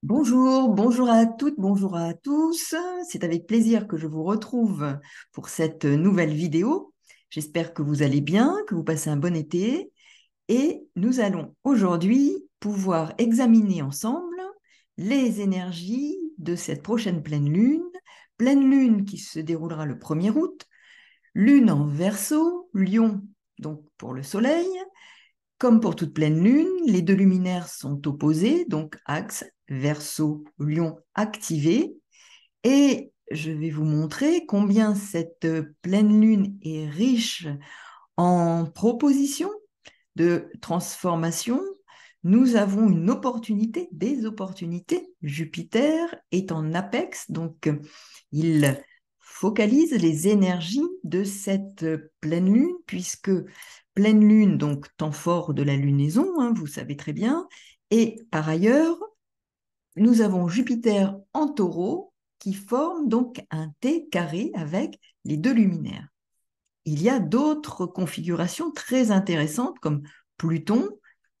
Bonjour, bonjour à toutes, bonjour à tous. C'est avec plaisir que je vous retrouve pour cette nouvelle vidéo. J'espère que vous allez bien, que vous passez un bon été. Et nous allons aujourd'hui pouvoir examiner ensemble les énergies de cette prochaine pleine lune qui se déroulera le 1er août, lune en Verseau, Lion donc pour le soleil. Comme pour toute pleine lune, les deux luminaires sont opposés, donc axe Verseau-Lion activé. Et je vais vous montrer combien cette pleine lune est riche en propositions de transformation. Nous avons une opportunité, des opportunités. Jupiter est en apex, donc il focalise les énergies de cette pleine lune, puisque pleine lune, donc temps fort de la lunaison, hein, vous savez très bien, et par ailleurs, nous avons Jupiter en taureau qui forme donc un T carré avec les deux luminaires. Il y a d'autres configurations très intéressantes comme Pluton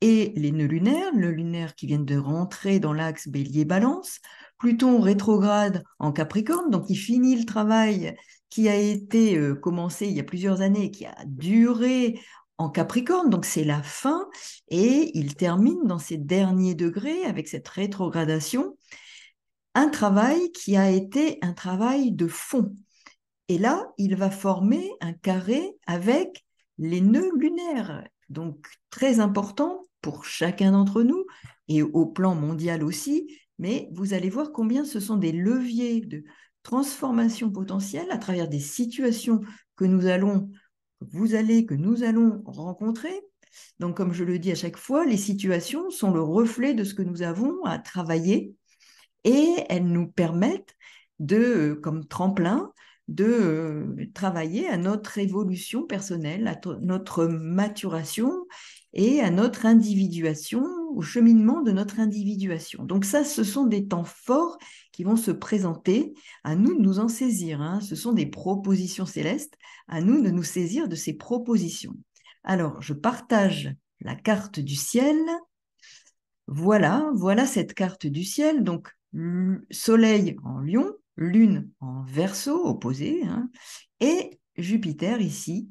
et les nœuds lunaires, le lunaire qui viennent de rentrer dans l'axe Bélier-Balance, Pluton rétrograde en Capricorne, donc il finit le travail qui a été commencé il y a plusieurs années, qui a duré en Capricorne, donc c'est la fin, et il termine dans ses derniers degrés avec cette rétrogradation, un travail qui a été un travail de fond. Et là, il va former un carré avec les nœuds lunaires. Donc, très important pour chacun d'entre nous et au plan mondial aussi. Mais vous allez voir combien ce sont des leviers de transformation potentielle à travers des situations que nous allons rencontrer. Donc, comme je le dis à chaque fois, les situations sont le reflet de ce que nous avons à travailler et elles nous permettent de, comme tremplin, de travailler à notre évolution personnelle, à notre maturation et à notre individuation, au cheminement de notre individuation. Donc ça, ce sont des temps forts qui vont se présenter, à nous de nous en saisir, hein. Ce sont des propositions célestes, à nous de nous saisir de ces propositions. Alors, je partage la carte du ciel. Voilà cette carte du ciel. Donc, Soleil en Lion, Lune en Verseau, opposé, hein, et Jupiter ici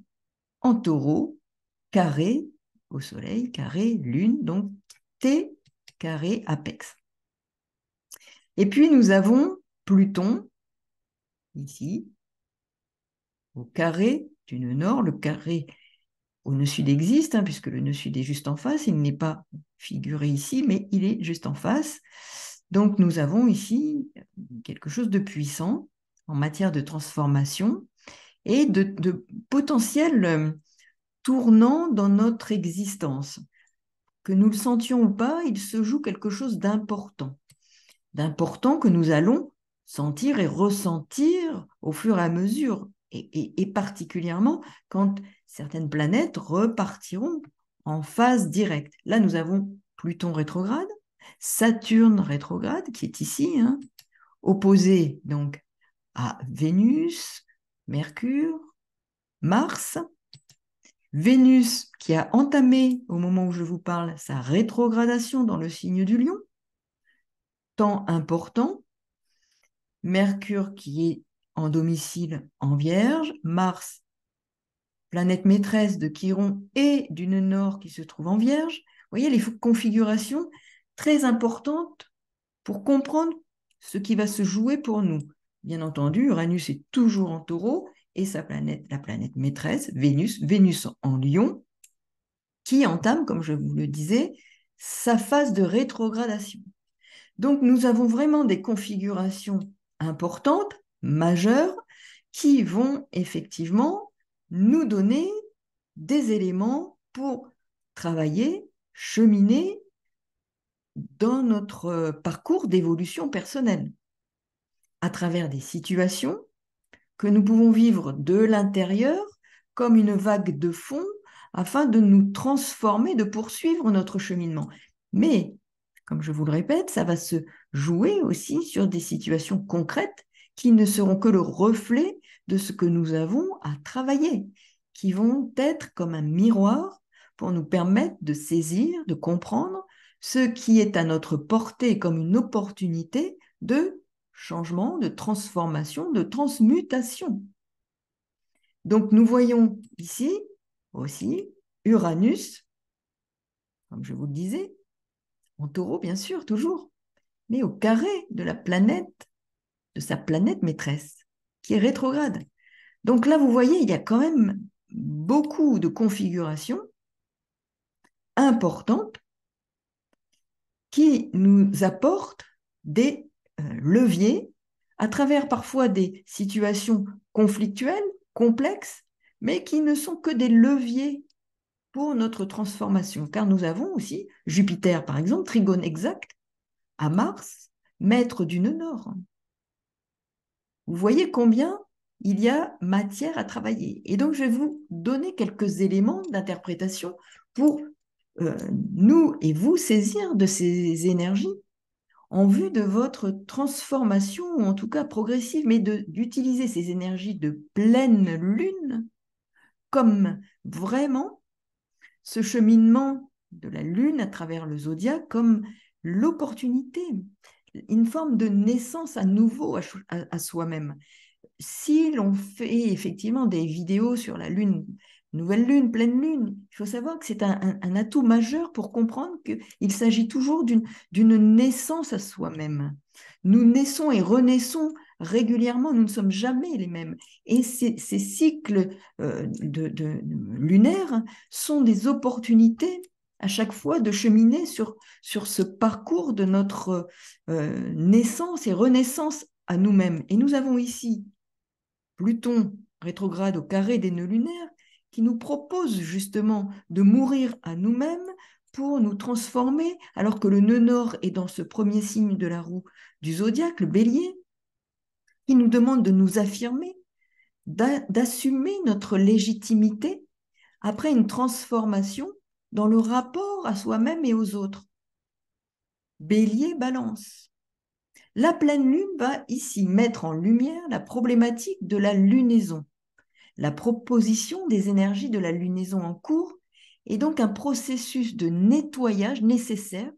en Taureau, carré au Soleil, carré Lune, donc T carré apex. Et puis nous avons Pluton ici au carré du nœud nord, le carré au nœud sud existe, hein, puisque le nœud sud est juste en face, il n'est pas figuré ici, mais il est juste en face. Donc nous avons ici quelque chose de puissant en matière de transformation et de potentiel tournant dans notre existence. Que nous le sentions ou pas, il se joue quelque chose d'important que nous allons sentir et ressentir au fur et à mesure, et particulièrement quand certaines planètes repartiront en phase directe. Là, nous avons Pluton rétrograde, Saturne rétrograde, qui est ici, hein, opposé donc à Vénus, Mercure, Mars, Vénus qui a entamé, au moment où je vous parle, sa rétrogradation dans le signe du Lion, temps important, Mercure qui est en domicile en Vierge, Mars, planète maîtresse de Chiron et du nœud nord qui se trouve en Vierge. Vous voyez les configurations très importantes pour comprendre ce qui va se jouer pour nous. Bien entendu, Uranus est toujours en Taureau et sa planète, la planète maîtresse, Vénus en Lion, qui entame, comme je vous le disais, sa phase de rétrogradation. Donc, nous avons vraiment des configurations importantes, majeures, qui vont effectivement nous donner des éléments pour travailler, cheminer dans notre parcours d'évolution personnelle, à travers des situations que nous pouvons vivre de l'intérieur comme une vague de fond afin de nous transformer, de poursuivre notre cheminement. Mais, comme je vous le répète, ça va se jouer aussi sur des situations concrètes qui ne seront que le reflet de ce que nous avons à travailler, qui vont être comme un miroir pour nous permettre de saisir, de comprendre ce qui est à notre portée comme une opportunité de changement, de transformation, de transmutation. Donc nous voyons ici aussi Uranus, comme je vous le disais, en taureau bien sûr, toujours, mais au carré de la planète, de sa planète maîtresse, qui est rétrograde. Donc là, vous voyez, il y a quand même beaucoup de configurations importantes qui nous apportent des leviers à travers parfois des situations conflictuelles, complexes, mais qui ne sont que des leviers pour notre transformation. Car nous avons aussi Jupiter, par exemple, trigone exact à Mars, maître du nœud nord. Vous voyez combien il y a matière à travailler. Et donc, je vais vous donner quelques éléments d'interprétation pour nous et vous saisir de ces énergies en vue de votre transformation, ou en tout cas progressive, mais d'utiliser ces énergies de pleine lune comme vraiment ce cheminement de la lune à travers le zodiaque comme l'opportunité, une forme de naissance à nouveau à soi-même. Si l'on fait effectivement des vidéos sur la lune, nouvelle lune, pleine lune, il faut savoir que c'est un atout majeur pour comprendre qu'il s'agit toujours d'une naissance à soi-même. Nous naissons et renaissons régulièrement, nous ne sommes jamais les mêmes. Et ces cycles lunaires sont des opportunités à chaque fois de cheminer sur ce parcours de notre naissance et renaissance à nous-mêmes. Et nous avons ici Pluton rétrograde au carré des nœuds lunaires qui nous propose justement de mourir à nous-mêmes pour nous transformer, alors que le nœud nord est dans ce premier signe de la roue du zodiaque, le bélier, qui nous demande de nous affirmer, d'assumer notre légitimité après une transformation dans le rapport à soi-même et aux autres. Bélier, balance. La pleine lune va ici mettre en lumière la problématique de la lunaison. La proposition des énergies de la lunaison en cours est donc un processus de nettoyage nécessaire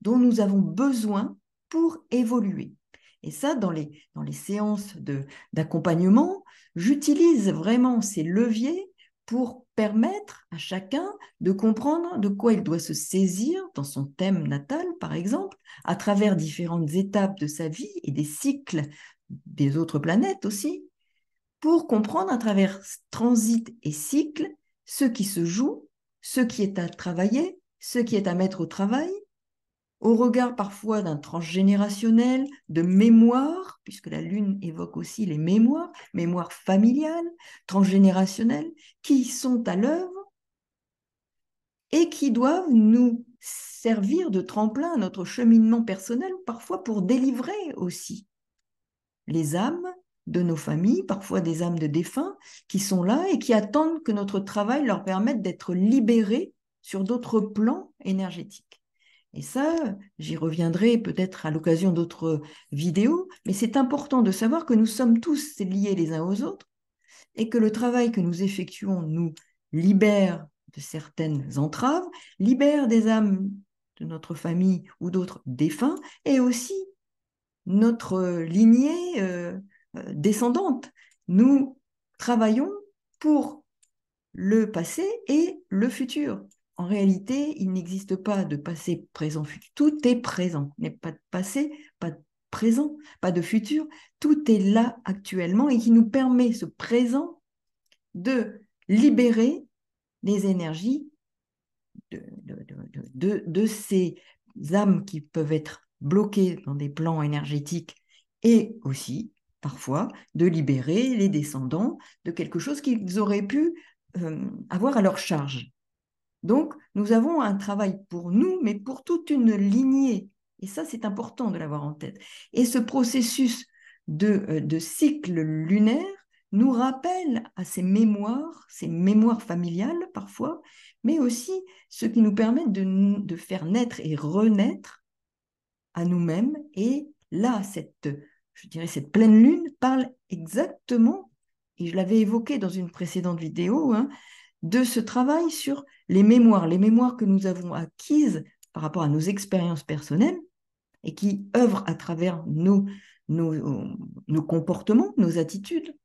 dont nous avons besoin pour évoluer. Et ça, dans les séances d'accompagnement, j'utilise vraiment ces leviers pour permettre à chacun de comprendre de quoi il doit se saisir dans son thème natal, par exemple, à travers différentes étapes de sa vie et des cycles des autres planètes aussi, pour comprendre à travers transit et cycle ce qui se joue, ce qui est à travailler, ce qui est à mettre au travail, au regard parfois d'un transgénérationnel, de mémoire, puisque la Lune évoque aussi les mémoires familiales, transgénérationnelles, qui sont à l'œuvre et qui doivent nous servir de tremplin à notre cheminement personnel, parfois pour délivrer aussi les âmes de nos familles, parfois des âmes de défunts, qui sont là et qui attendent que notre travail leur permette d'être libérés sur d'autres plans énergétiques. Et ça, j'y reviendrai peut-être à l'occasion d'autres vidéos, mais c'est important de savoir que nous sommes tous liés les uns aux autres et que le travail que nous effectuons nous libère de certaines entraves, libère des âmes de notre famille ou d'autres défunts, et aussi notre lignée descendante. Nous travaillons pour le passé et le futur. En réalité, il n'existe pas de passé, présent, futur. Tout est présent. Il n'y a pas de passé, pas de présent, pas de futur. Tout est là actuellement et qui nous permet, ce présent, de libérer les énergies de ces âmes qui peuvent être bloquées dans des plans énergétiques et aussi, parfois, de libérer les descendants de quelque chose qu'ils auraient pu avoir à leur charge. Donc, nous avons un travail pour nous, mais pour toute une lignée. Et ça, c'est important de l'avoir en tête. Et ce processus de cycle lunaire nous rappelle à ces mémoires familiales parfois, mais aussi ce qui nous permet de faire naître et renaître à nous-mêmes. Et là, je dirais, cette pleine lune parle exactement, et je l'avais évoqué dans une précédente vidéo, de ce travail sur les mémoires que nous avons acquises par rapport à nos expériences personnelles et qui œuvrent à travers nos comportements, nos attitudes,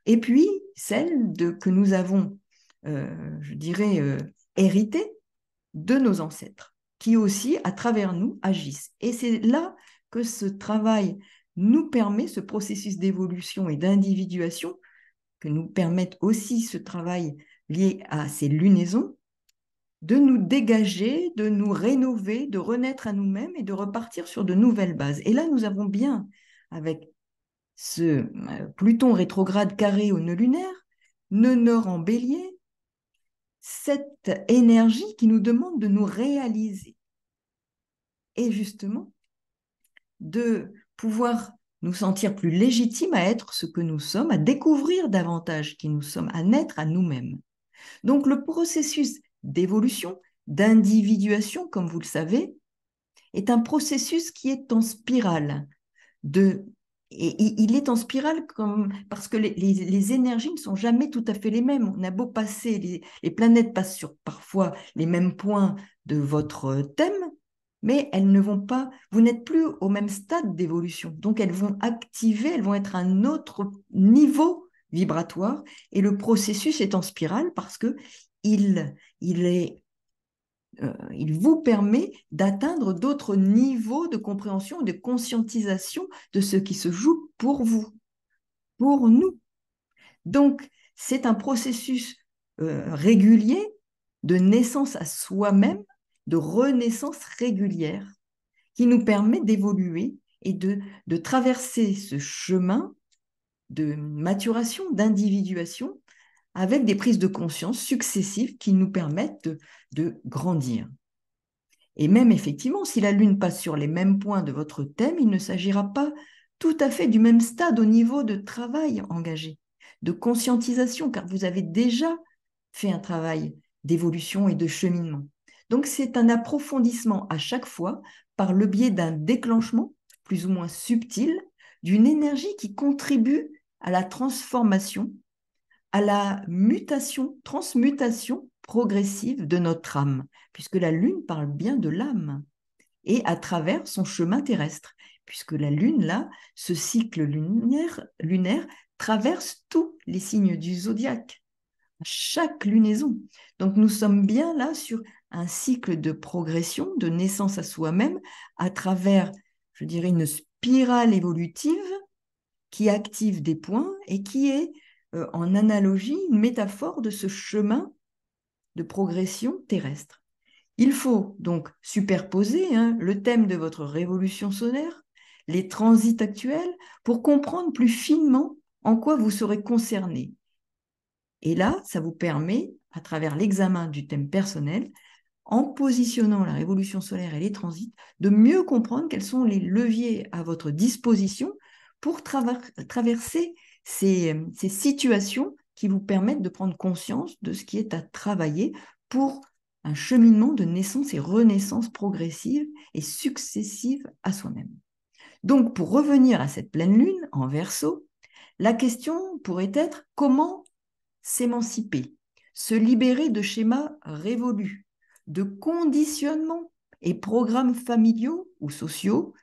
et puis celles que nous avons, je dirais, héritées de nos ancêtres, qui aussi, à travers nous, agissent. Et c'est là que ce travail nous permet, ce processus d'évolution et d'individuation, que nous permettent aussi ce travail lié à ces lunaisons, de nous dégager, de nous rénover, de renaître à nous-mêmes et de repartir sur de nouvelles bases. Et là, nous avons bien, avec ce Pluton rétrograde carré au nœud lunaire, nœud nord en bélier, cette énergie qui nous demande de nous réaliser et justement de pouvoir nous sentir plus légitimes à être ce que nous sommes, à découvrir davantage qui nous sommes, à naître à nous-mêmes. Donc le processus d'évolution, d'individuation, comme vous le savez, est un processus qui est en spirale. Et il est en spirale parce que les énergies ne sont jamais tout à fait les mêmes. On a beau passer, les planètes passent sur parfois les mêmes points de votre thème, mais elles ne vont pas, vous n'êtes plus au même stade d'évolution. Donc elles vont activer, elles vont être à un autre niveau vibratoire et le processus est en spirale parce que il vous permet d'atteindre d'autres niveaux de compréhension et de conscientisation de ce qui se joue pour vous, pour nous. Donc, c'est un processus régulier de naissance à soi-même, de renaissance régulière, qui nous permet d'évoluer et de traverser ce chemin de maturation, d'individuation, avec des prises de conscience successives qui nous permettent de grandir. Et même effectivement, si la Lune passe sur les mêmes points de votre thème, il ne s'agira pas tout à fait du même stade au niveau de travail engagé, de conscientisation, car vous avez déjà fait un travail d'évolution et de cheminement. Donc c'est un approfondissement à chaque fois par le biais d'un déclenchement plus ou moins subtil d'une énergie qui contribue à la transformation, à la mutation, transmutation progressive de notre âme, puisque la Lune parle bien de l'âme, et à travers son chemin terrestre, puisque la Lune, là, ce cycle lunaire traverse tous les signes du zodiaque, chaque lunaison. Donc nous sommes bien là sur un cycle de progression, de naissance à soi-même, à travers, je dirais, une spirale évolutive qui active des points et qui est en analogie une métaphore de ce chemin de progression terrestre. Il faut donc superposer le thème de votre révolution solaire, les transits actuels, pour comprendre plus finement en quoi vous serez concerné. Et là, ça vous permet, à travers l'examen du thème personnel, en positionnant la révolution solaire et les transits, de mieux comprendre quels sont les leviers à votre disposition pour traverser ces situations qui vous permettent de prendre conscience de ce qui est à travailler pour un cheminement de naissance et renaissance progressive et successive à soi-même. Donc, pour revenir à cette pleine lune en Verseau, la question pourrait être comment s'émanciper, se libérer de schémas révolus, de conditionnements et programmes familiaux ou sociaux,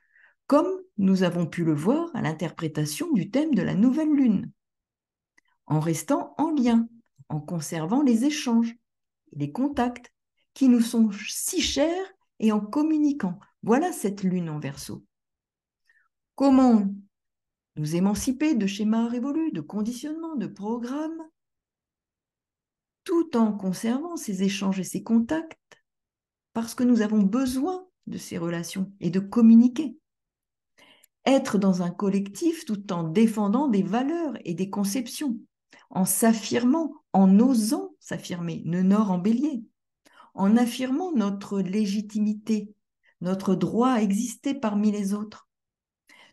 comme nous avons pu le voir à l'interprétation du thème de la nouvelle lune, en restant en lien, en conservant les échanges, les contacts qui nous sont si chers et en communiquant. Voilà cette lune en Verseau. Comment nous émanciper de schémas révolus, de conditionnements, de programmes, tout en conservant ces échanges et ces contacts, parce que nous avons besoin de ces relations et de communiquer. Être dans un collectif tout en défendant des valeurs et des conceptions, en s'affirmant, en osant s'affirmer, nœud nord en bélier, en affirmant notre légitimité, notre droit à exister parmi les autres.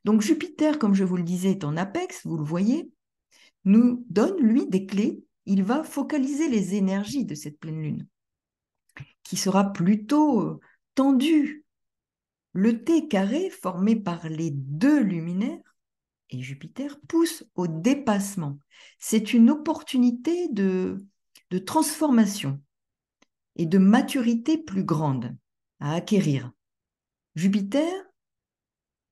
Donc Jupiter, comme je vous le disais, est en apex, vous le voyez, nous donne, lui, des clés. Il va focaliser les énergies de cette pleine lune, qui sera plutôt tendue. Le T carré, formé par les deux luminaires, et Jupiter, pousse au dépassement. C'est une opportunité de transformation et de maturité plus grande. à acquérir. Jupiter,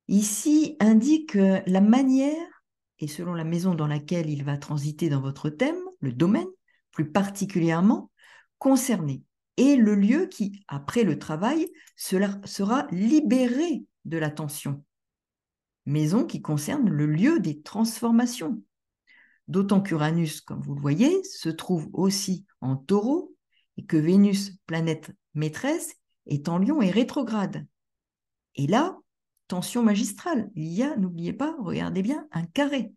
ici, indique la manière, et selon la maison dans laquelle il va transiter dans votre thème, le domaine, plus particulièrement concerné, et le lieu qui, après le travail, sera libéré de la tension. Maison qui concerne le lieu des transformations. D'autant qu'Uranus, comme vous le voyez, se trouve aussi en Taureau et que Vénus, planète maîtresse, est en Lion et rétrograde. Et là, tension magistrale, il y a, n'oubliez pas, regardez bien, un carré.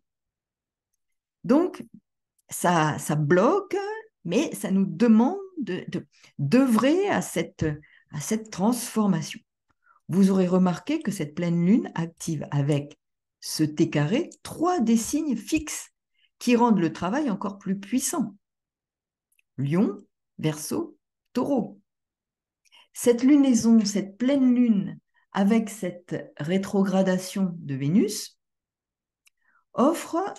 Donc, ça bloque, mais ça nous demande d'œuvrer à cette transformation. Vous aurez remarqué que cette pleine lune active avec ce T carré 3 des signes fixes qui rendent le travail encore plus puissant. Lion, Verseau, Taureau. Cette lunaison, cette pleine lune avec cette rétrogradation de Vénus offre,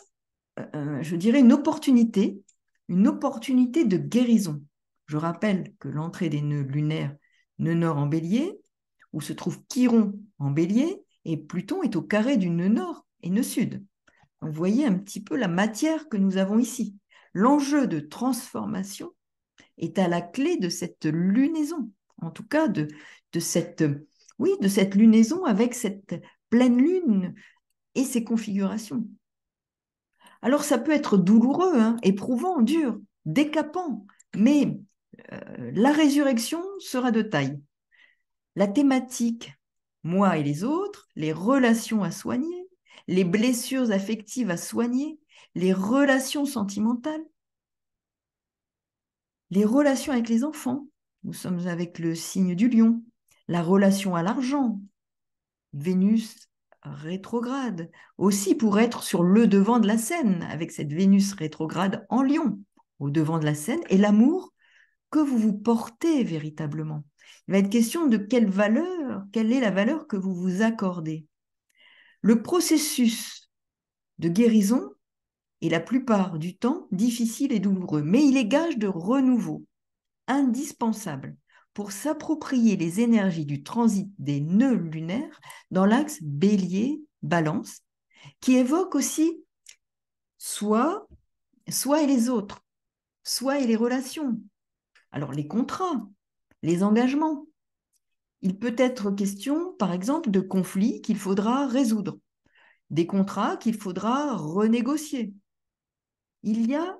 je dirais, une opportunité de guérison. Je rappelle que l'entrée des nœuds lunaires, nœud nord en bélier, où se trouve Chiron en bélier, et Pluton est au carré du nœud nord et nœud sud. Vous voyez un petit peu la matière que nous avons ici. L'enjeu de transformation est à la clé de cette lunaison, en tout cas de cette lunaison avec cette pleine lune et ses configurations. Alors ça peut être douloureux, éprouvant, dur, décapant, mais la résurrection sera de taille. La thématique, moi et les autres, les relations à soigner, les blessures affectives à soigner, les relations sentimentales, les relations avec les enfants. Nous sommes avec le signe du lion. La relation à l'argent. Vénus rétrograde. Aussi pour être sur le devant de la scène, avec cette Vénus rétrograde en lion, au devant de la scène, et l'amour que vous vous portez véritablement. Il va être question de quelle est la valeur que vous vous accordez. Le processus de guérison est la plupart du temps difficile et douloureux, mais il est gage de renouveau, indispensable pour s'approprier les énergies du transit des nœuds lunaires dans l'axe Bélier-Balance, qui évoque aussi soi et les autres, soi et les relations. Alors les contrats, les engagements. Il peut être question, par exemple, de conflits qu'il faudra résoudre, des contrats qu'il faudra renégocier. Il y a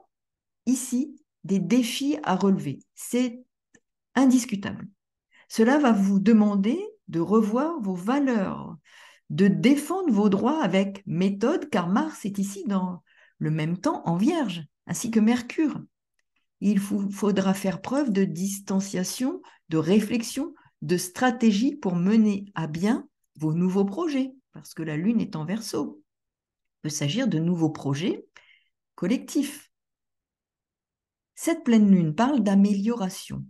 ici des défis à relever. C'est indiscutable. Cela va vous demander de revoir vos valeurs, de défendre vos droits avec méthode, car Mars est ici dans le même temps en Vierge, ainsi que Mercure. Il faudra faire preuve de distanciation, de réflexion, de stratégie pour mener à bien vos nouveaux projets, parce que la Lune est en Verseau. Il peut s'agir de nouveaux projets collectifs. Cette pleine Lune parle d'amélioration,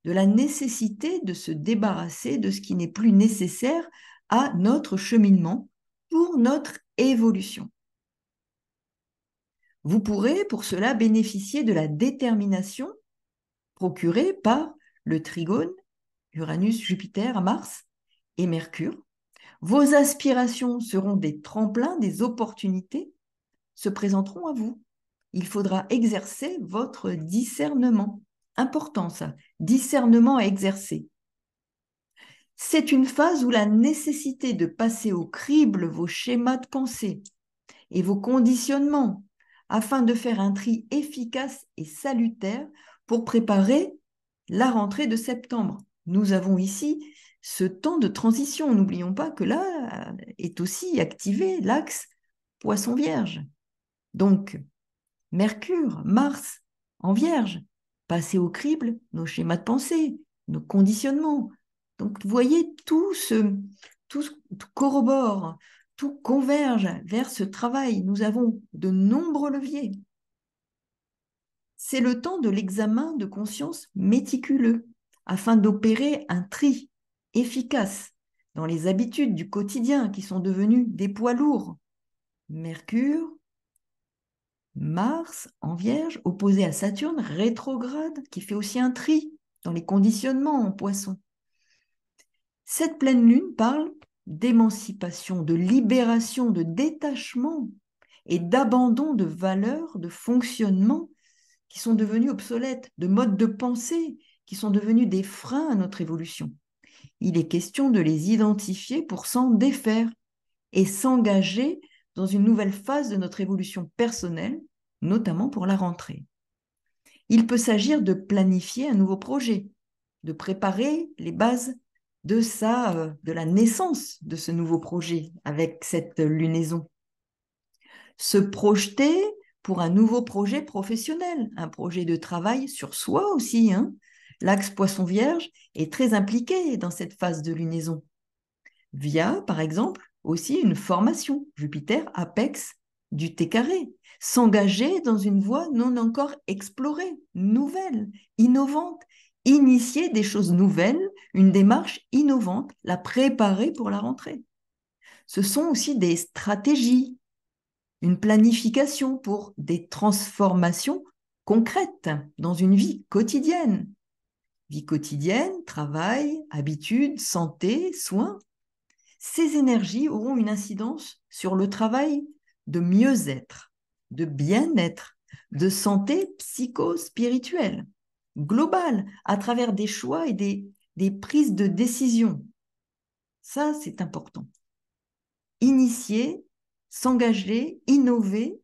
de la nécessité de se débarrasser de ce qui n'est plus nécessaire à notre cheminement pour notre évolution. Vous pourrez pour cela bénéficier de la détermination procurée par le trigone Uranus, Jupiter, Mars et Mercure. Vos aspirations seront des tremplins, des opportunités se présenteront à vous. Il faudra exercer votre discernement. Important ça, discernement à exercer. C'est une phase où la nécessité de passer au crible vos schémas de pensée et vos conditionnements afin de faire un tri efficace et salutaire pour préparer la rentrée de septembre. Nous avons ici ce temps de transition. N'oublions pas que là est aussi activé l'axe Poisson-Vierge. Donc, Mercure, Mars en Vierge, passer au crible nos schémas de pensée, nos conditionnements. Donc, vous voyez, tout corrobore, tout converge vers ce travail. Nous avons de nombreux leviers. C'est le temps de l'examen de conscience méticuleux afin d'opérer un tri efficace dans les habitudes du quotidien qui sont devenues des poids lourds. Mercure, Mars en Vierge, opposé à Saturne rétrograde, qui fait aussi un tri dans les conditionnements en Poisson. Cette pleine lune parle d'émancipation, de libération, de détachement et d'abandon de valeurs, de fonctionnements qui sont devenus obsolètes, de modes de pensée qui sont devenus des freins à notre évolution. Il est question de les identifier pour s'en défaire et s'engager dans une nouvelle phase de notre évolution personnelle, notamment pour la rentrée. Il peut s'agir de planifier un nouveau projet, de préparer les bases de la naissance de ce nouveau projet avec cette lunaison. Se projeter pour un nouveau projet professionnel, un projet de travail sur soi aussi. L'axe Poisson Vierge est très impliqué dans cette phase de lunaison, via, par exemple, aussi une formation, Jupiter, apex du T carré, s'engager dans une voie non encore explorée, nouvelle, innovante, initier des choses nouvelles, une démarche innovante, la préparer pour la rentrée. Ce sont aussi des stratégies, une planification pour des transformations concrètes dans une vie quotidienne. Vie quotidienne, travail, habitudes, santé, soins. Ces énergies auront une incidence sur le travail de mieux-être, de bien-être, de santé psycho-spirituelle, globale, à travers des choix et des prises de décision. Ça, c'est important. Initier, s'engager, innover,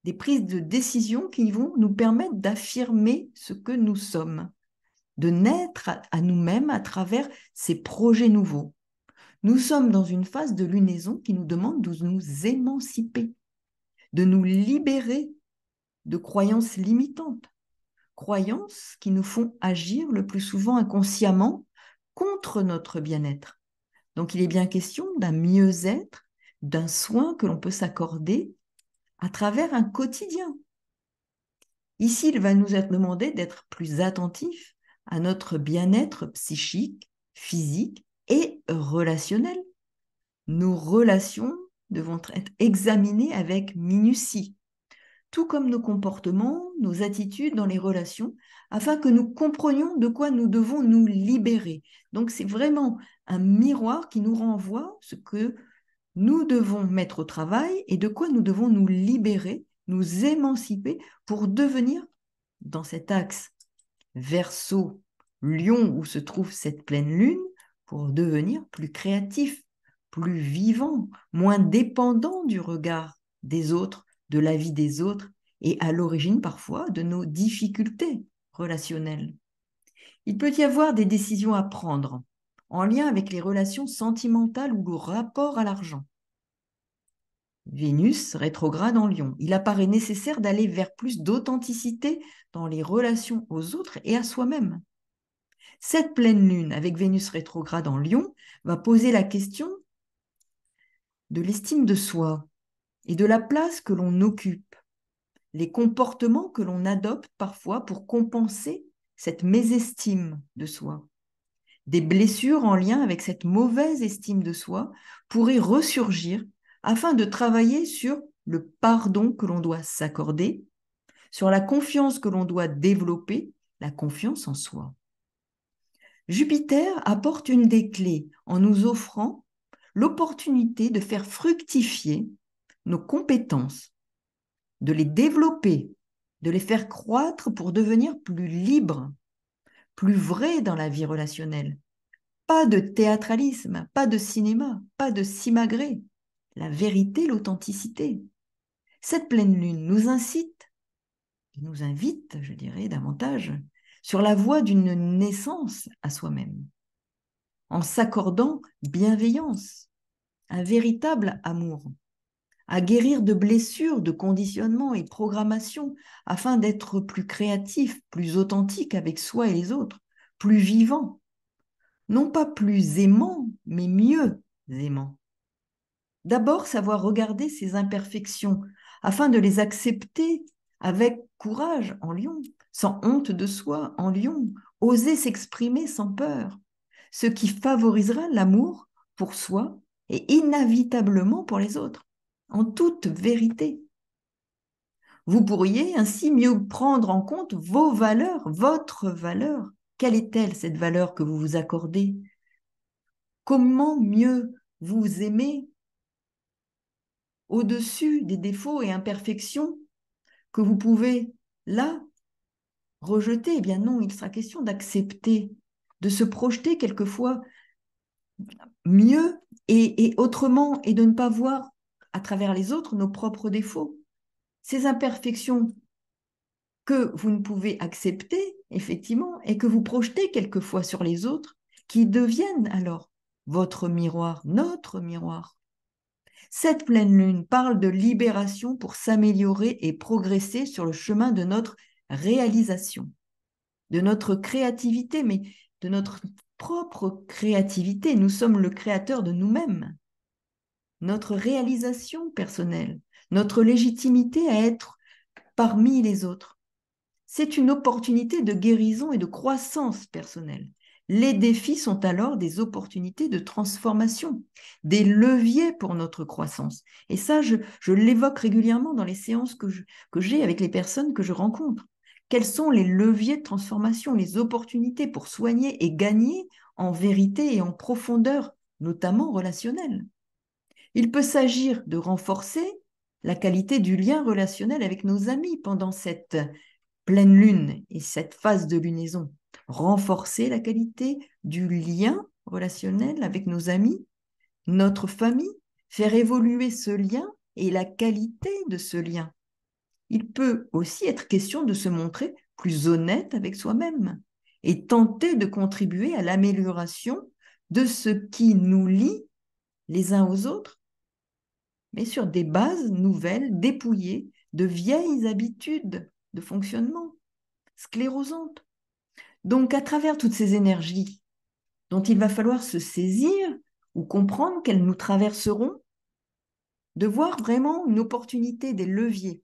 des prises de décision qui vont nous permettre d'affirmer ce que nous sommes, de naître à nous-mêmes à travers ces projets nouveaux. Nous sommes dans une phase de lunaison qui nous demande de nous émanciper, de nous libérer de croyances limitantes, croyances qui nous font agir le plus souvent inconsciemment contre notre bien-être. Donc il est bien question d'un mieux-être, d'un soin que l'on peut s'accorder à travers un quotidien. Ici, il va nous être demandé d'être plus attentifs à notre bien-être psychique, physique et relationnel. Nos relations devront être examinées avec minutie, tout comme nos comportements, nos attitudes dans les relations, afin que nous comprenions de quoi nous devons nous libérer. Donc c'est vraiment un miroir qui nous renvoie ce que nous devons mettre au travail et de quoi nous devons nous libérer, nous émanciper pour devenir, dans cet axe Verseau-Lion où se trouve cette pleine lune, pour devenir plus créatif, plus vivant, moins dépendant du regard des autres, de la vie des autres et à l'origine parfois de nos difficultés relationnelles. Il peut y avoir des décisions à prendre en lien avec les relations sentimentales ou le rapport à l'argent. Vénus rétrograde en Lion. Il apparaît nécessaire d'aller vers plus d'authenticité dans les relations aux autres et à soi-même. Cette pleine lune avec Vénus rétrograde en Lion va poser la question de l'estime de soi et de la place que l'on occupe, les comportements que l'on adopte parfois pour compenser cette mésestime de soi. Des blessures en lien avec cette mauvaise estime de soi pourraient ressurgir afin de travailler sur le pardon que l'on doit s'accorder, sur la confiance que l'on doit développer, la confiance en soi. Jupiter apporte une des clés en nous offrant l'opportunité de faire fructifier nos compétences, de les développer, de les faire croître pour devenir plus libres, plus vrais dans la vie relationnelle. Pas de théâtralisme, pas de cinéma, pas de simagrée. La vérité, l'authenticité. Cette pleine lune nous incite, nous invite, je dirais davantage, sur la voie d'une naissance à soi-même, en s'accordant bienveillance, un véritable amour, à guérir de blessures, de conditionnements et programmations, afin d'être plus créatif, plus authentique avec soi et les autres, plus vivant, non pas plus aimant, mais mieux aimant. D'abord, savoir regarder ses imperfections afin de les accepter avec courage en Lion, sans honte de soi en Lion, oser s'exprimer sans peur, ce qui favorisera l'amour pour soi et inévitablement pour les autres, en toute vérité. Vous pourriez ainsi mieux prendre en compte vos valeurs, votre valeur. Quelle est-elle, cette valeur que vous vous accordez? Comment mieux vous aimer au-dessus des défauts et imperfections que vous pouvez, là, rejeter? Eh bien non, il sera question d'accepter, de se projeter quelquefois mieux et autrement, et de ne pas voir à travers les autres nos propres défauts. Ces imperfections que vous ne pouvez accepter, effectivement, et que vous projetez quelquefois sur les autres, qui deviennent alors votre miroir, notre miroir. Cette pleine lune parle de libération pour s'améliorer et progresser sur le chemin de notre réalisation, de notre créativité, mais de notre propre créativité. Nous sommes le créateur de nous-mêmes, notre réalisation personnelle, notre légitimité à être parmi les autres. C'est une opportunité de guérison et de croissance personnelle. Les défis sont alors des opportunités de transformation, des leviers pour notre croissance. Et ça, je l'évoque régulièrement dans les séances que j'ai avec les personnes que je rencontre. Quels sont les leviers de transformation, les opportunités pour soigner et gagner en vérité et en profondeur, notamment relationnelle? Il peut s'agir de renforcer la qualité du lien relationnel avec nos amis pendant cette pleine lune et cette phase de lunaison. Renforcer la qualité du lien relationnel avec nos amis, notre famille, faire évoluer ce lien et la qualité de ce lien. Il peut aussi être question de se montrer plus honnête avec soi-même et tenter de contribuer à l'amélioration de ce qui nous lie les uns aux autres, mais sur des bases nouvelles, dépouillées de vieilles habitudes de fonctionnement sclérosantes. Donc, à travers toutes ces énergies dont il va falloir se saisir ou comprendre qu'elles nous traverseront, de voir vraiment une opportunité, des leviers.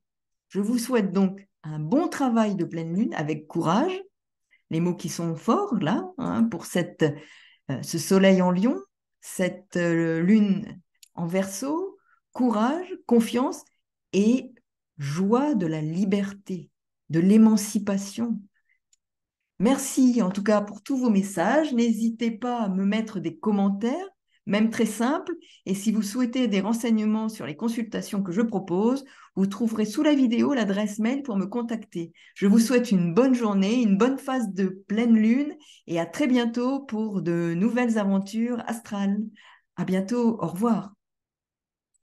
Je vous souhaite donc un bon travail de pleine lune avec courage, les mots qui sont forts là, pour ce soleil en lion, cette lune en verseau, courage, confiance et joie de la liberté, de l'émancipation. Merci en tout cas pour tous vos messages. N'hésitez pas à me mettre des commentaires, même très simples. Et si vous souhaitez des renseignements sur les consultations que je propose, vous trouverez sous la vidéo l'adresse mail pour me contacter. Je vous souhaite une bonne journée, une bonne phase de pleine lune et à très bientôt pour de nouvelles aventures astrales. À bientôt, au revoir.